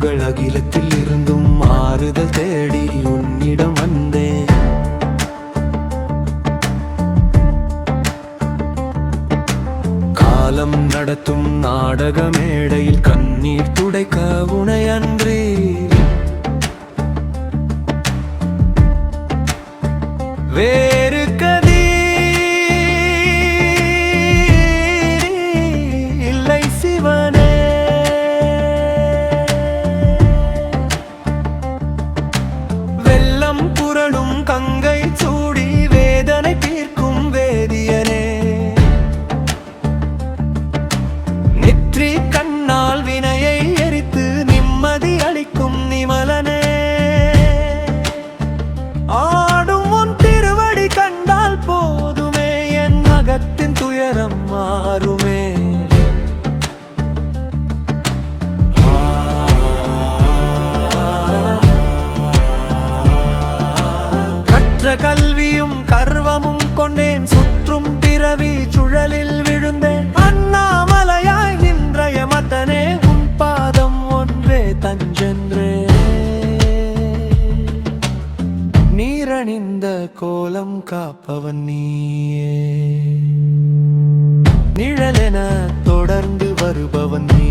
புகழ் அகிலத்தில் இருந்தும் மாறுதல் தேடி உன்னிடம் வந்தேன். காலம் நடத்தும் நாடக மேடையில் கண்ணீர் துடைக்க உனையன்றி வேறு கதி இல்லை சிவனே. வெள்ளம் புரளும் கங்கை சூடி வேதனை தீர்க்கும் வேதியனே. நெற்றி கண்ணால் வினையை எரித்து நிம்மதி அளிக்கும் நிமலனே. ஆடும் உன் திருவடி கண்டால் போதுமே என் அகத்தின் துயரம் மாறுமே. கற்ற கல்வியும் கர்வமும் கொண்டேன் சுற்றும் பிறவி சுழலில் விழுந்தேன். அண்ணாமலையாய் நின்றய மத்தனே உன் பாதம் ஒன்றே தஞ்சென்றே. நீரணிந்த கோலம் காப்பவன் நீயே, நிழலென தொடர்ந்து வருபவன் நீ.